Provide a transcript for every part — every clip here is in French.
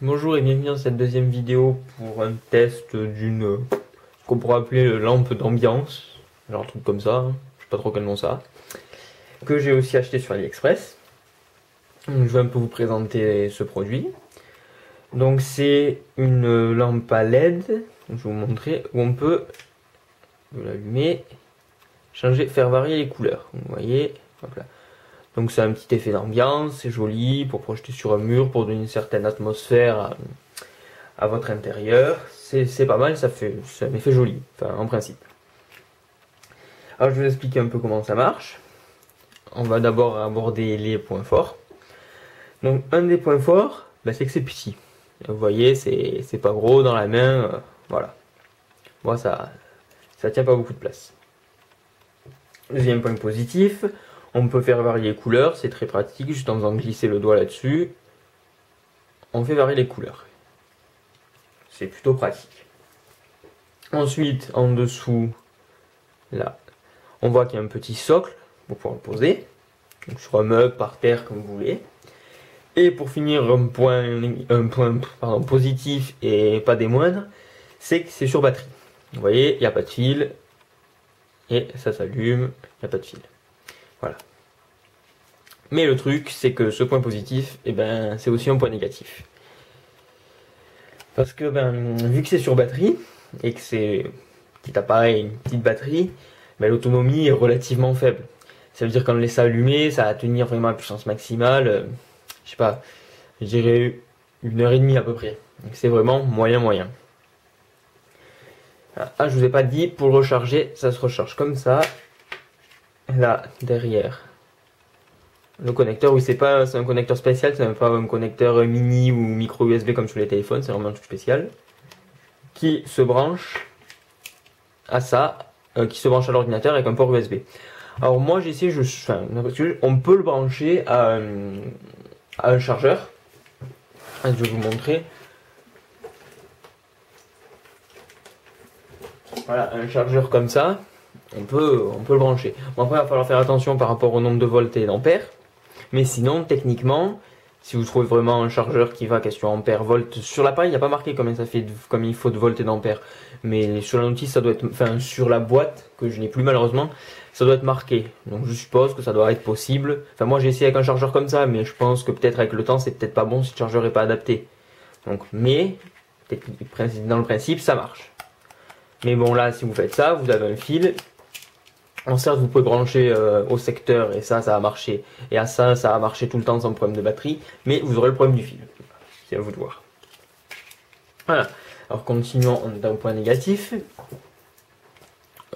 Bonjour et bienvenue dans cette deuxième vidéo pour un test d'une ce qu'on pourrait appeler lampe d'ambiance, genre un truc comme ça, je sais pas trop quel nom ça, que j'ai aussi acheté sur AliExpress. Donc, je vais un peu vous présenter ce produit. Donc c'est une lampe à LED, je vais vous montrer, où on peut l'allumer, changer, faire varier les couleurs. Vous voyez, hop là. Donc c'est un petit effet d'ambiance, c'est joli pour projeter sur un mur, pour donner une certaine atmosphère à votre intérieur. C'est pas mal, c'est un effet joli, enfin en principe. Alors je vais vous expliquer un peu comment ça marche. On va d'abord aborder les points forts. Donc un des points forts, c'est que c'est petit. Vous voyez, c'est pas gros dans la main, voilà. Moi ça tient pas beaucoup de place. Deuxième point positif, on peut faire varier les couleurs, c'est très pratique, juste en faisant glisser le doigt là-dessus, on fait varier les couleurs. C'est plutôt pratique. Ensuite, en dessous, là, on voit qu'il y a un petit socle pour pouvoir le poser, donc sur un meuble, par terre, comme vous voulez. Et pour finir, un point positif et pas des moindres, c'est que c'est sur batterie. Vous voyez, il n'y a pas de fil, et ça s'allume, il n'y a pas de fil. Voilà. Mais le truc, c'est que ce point positif, c'est aussi un point négatif. Parce que vu que c'est sur batterie, et que c'est un petit appareil, une petite batterie, l'autonomie est relativement faible. Ça veut dire qu'on le laisse allumer, ça va tenir vraiment à puissance maximale, je sais pas, je dirais 1h30 à peu près. Donc c'est vraiment moyen. Ah, je vous ai pas dit, pour le recharger, ça se recharge comme ça. Là, derrière. Le connecteur, oui, c'est un connecteur spécial, c'est même pas un connecteur mini ou micro USB comme sur les téléphones, c'est vraiment un truc spécial. Qui se branche à ça, qui se branche à l'ordinateur avec un port USB. Alors moi j'ai essayé, on peut le brancher à un chargeur. Je vais vous montrer. Voilà, un chargeur comme ça, on peut le brancher. Bon, après il va falloir faire attention par rapport au nombre de volts et d'ampères. Mais sinon, techniquement, si vous trouvez vraiment un chargeur qui va question ampère volt, sur l'appareil, il n'y a pas marqué combien ça fait, comme il faut de volts et d'ampères. Mais sur la notice, ça doit être, enfin sur la boîte, que je n'ai plus malheureusement, ça doit être marqué. Donc je suppose que ça doit être possible. Enfin moi j'ai essayé avec un chargeur comme ça, mais je pense que peut-être avec le temps, c'est peut-être pas bon si le chargeur n'est pas adapté. Donc, mais, dans le principe, ça marche. Mais bon là, si vous faites ça, vous avez un fil. En certes, vous pouvez brancher au secteur et ça va marcher. Et à ça va marcher tout le temps sans problème de batterie. Mais vous aurez le problème du fil. C'est à vous de voir. Voilà. Alors continuons d'un point négatif.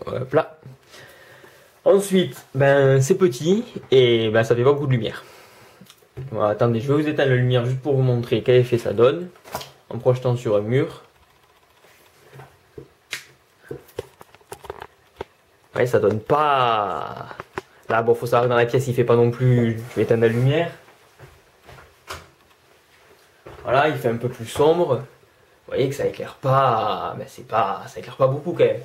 Hop là. Ensuite, c'est petit et ça fait pas beaucoup de lumière. Bon, attendez, je vais vous éteindre la lumière juste pour vous montrer quel effet ça donne. En projetant sur un mur. Ouais, ça donne pas. Là, bon, faut savoir que dans la pièce, il fait pas non plus. Je vais éteindre la lumière. Voilà, il fait un peu plus sombre. Vous voyez que ça éclaire pas. Ça éclaire pas beaucoup quand même.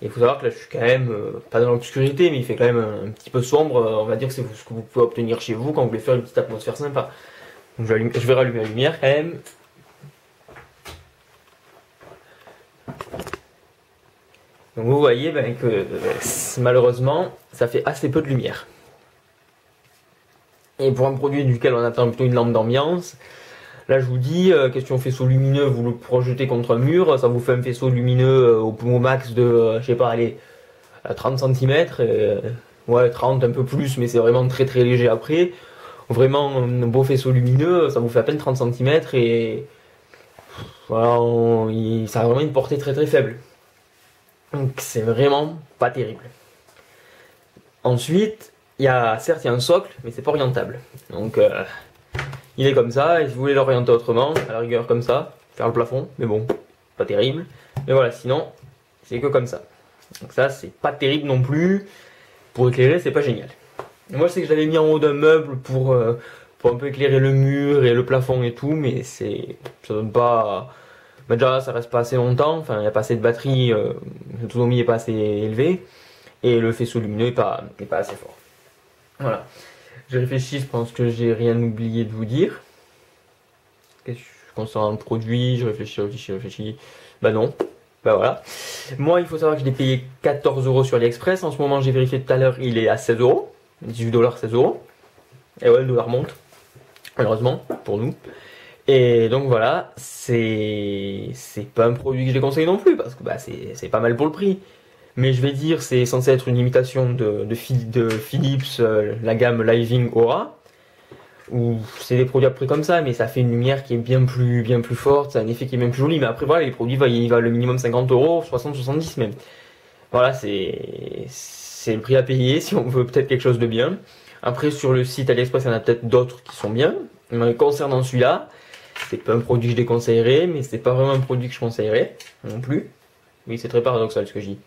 Et il faut savoir que là, je suis quand même pas dans l'obscurité, mais il fait quand même un petit peu sombre. On va dire que c'est ce que vous pouvez obtenir chez vous quand vous voulez faire une petite atmosphère sympa. Donc, je vais rallumer la lumière quand même. Donc vous voyez que malheureusement ça fait assez peu de lumière. Et pour un produit duquel on attend plutôt une lampe d'ambiance, là je vous dis, question faisceau lumineux, vous le projetez contre un mur, ça vous fait un faisceau lumineux au max de, je sais pas, allez, 30 cm, ouais 30 un peu plus, mais c'est vraiment très très léger après. Vraiment un beau faisceau lumineux, ça vous fait à peine 30 cm et voilà, ça a vraiment une portée très très faible. Donc c'est vraiment pas terrible. Ensuite, certes il y a un socle, mais c'est pas orientable. Donc il est comme ça, et si vous voulez l'orienter autrement, à la rigueur comme ça, faire le plafond, mais bon, pas terrible. Mais voilà, sinon, c'est que comme ça. Donc ça, c'est pas terrible non plus. Pour éclairer, c'est pas génial. Et moi, je sais que je l'avais mis en haut d'un meuble pour un peu éclairer le mur et le plafond et tout, mais ça donne pas. Déjà, ça reste pas assez longtemps, enfin, il n'y a pas assez de batterie, l'autonomie n'est pas assez élevée, et le faisceau lumineux n'est pas assez fort. Voilà. J'ai réfléchi, je pense que j'ai rien oublié de vous dire. Concernant le produit, je réfléchis. Bah non. Bah voilà. Moi, il faut savoir que je l'ai payé 14 € sur AliExpress. En ce moment, j'ai vérifié tout à l'heure, il est à 16 €. 18 $, 16 €. Et ouais, le dollar monte. Malheureusement, pour nous. Et donc voilà, c'est pas un produit que je déconseille non plus, parce que bah, c'est pas mal pour le prix. Mais je vais dire, c'est censé être une imitation de Philips, la gamme Living Aura. Ou c'est des produits à prix comme ça, mais ça fait une lumière qui est bien plus forte, ça a un effet qui est même plus joli. Mais après voilà, les produits il va le minimum 50 €, 60, 70 même. Voilà, c'est le prix à payer si on veut peut-être quelque chose de bien. Après sur le site AliExpress, il y en a peut-être d'autres qui sont bien. Mais concernant celui-là, c'est pas un produit que je déconseillerais, mais c'est pas vraiment un produit que je conseillerais non plus. Oui, c'est très paradoxal ce que je dis.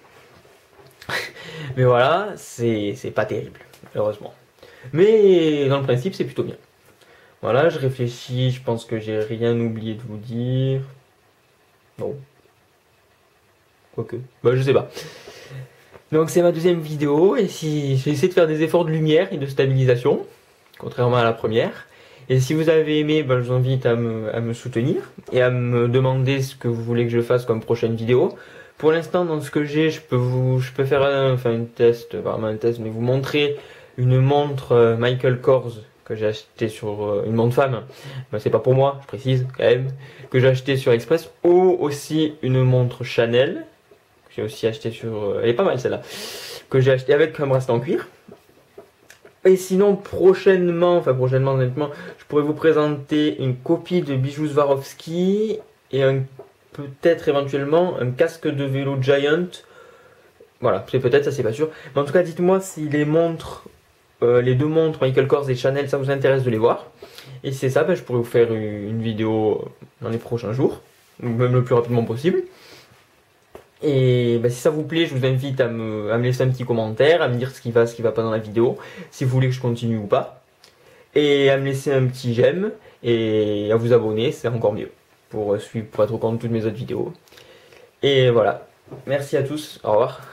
Mais voilà, c'est pas terrible, heureusement. Mais dans le principe, c'est plutôt bien. Voilà, je réfléchis, je pense que j'ai rien oublié de vous dire. Non. Quoique. Bah, je sais pas. Donc, c'est ma deuxième vidéo, et si j'ai essayé de faire des efforts de lumière et de stabilisation, contrairement à la première. Et si vous avez aimé, bah, je vous invite à me soutenir et à me demander ce que vous voulez que je fasse comme prochaine vidéo. Pour l'instant, dans ce que j'ai, je peux faire un test, vraiment un test, mais vous montrer une montre Michael Kors que j'ai acheté sur une montre femme. Ben, c'est pas pour moi, je précise quand même, que j'ai acheté sur Express, ou aussi une montre Chanel que j'ai aussi acheté sur, elle est pas mal celle-là, que j'ai acheté avec un bracelet en cuir. Et sinon prochainement honnêtement, je pourrais vous présenter une copie de bijoux Swarovski et peut-être éventuellement un casque de vélo Giant. Voilà, c'est peut-être, ça c'est pas sûr. Mais en tout cas, dites-moi si les montres, les deux montres Michael Kors et Chanel, ça vous intéresse de les voir. Et si c'est ça, ben, je pourrais vous faire une vidéo dans les prochains jours, ou même le plus rapidement possible. Et ben, si ça vous plaît, je vous invite à me laisser un petit commentaire, à me dire ce qui va pas dans la vidéo, si vous voulez que je continue ou pas. Et à me laisser un petit j'aime, et à vous abonner, c'est encore mieux, pour être au courant de toutes mes autres vidéos. Et voilà, merci à tous, au revoir.